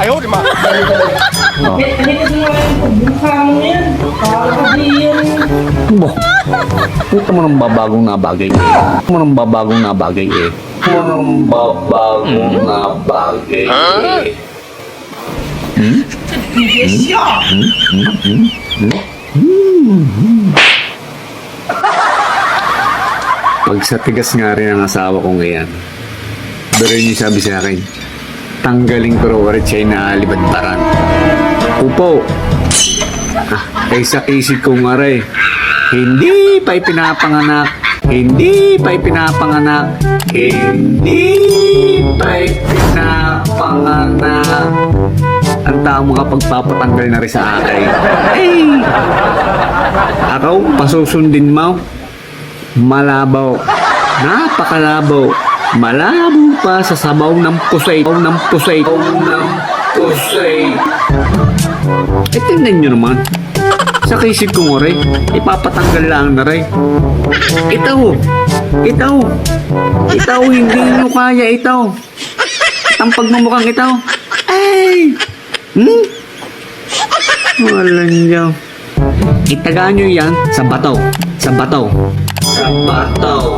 呦我的妈！ Oh. Bo, ito mo nang babagong nabagay eh. Ito mo nang babagong nabagay eh. Ito mo nang babagong nabagay eh. Pag sa tigas nga rin ang asawa ko ngayon, pero yun yung sabi sa akin, tanggaling ko raw rin siya yung naalibadbaran. Upo! Kaysa isip ko nga rin, hindi pa ipinapanganak, hindi pa ipinapanganak, hindi pa ipinapanganak. Ang tao makapagpapatanggal na rin sa akin. Hey! Ako, pasusundin mo. Malabaw. Napakalabaw. Malabo pa sa sabaw ng pusay. Ng pusay. Ng pusay. Eh, tingnan nyo naman. Sa kisip ko nga rin, ipapatanggal lang na rin. Ito. Hindi nyo kaya ito. Ang pagmumukhang ito. Ay! Walang nyo. Itagaan nyo yan sa bato. Sa bato. Sa bato.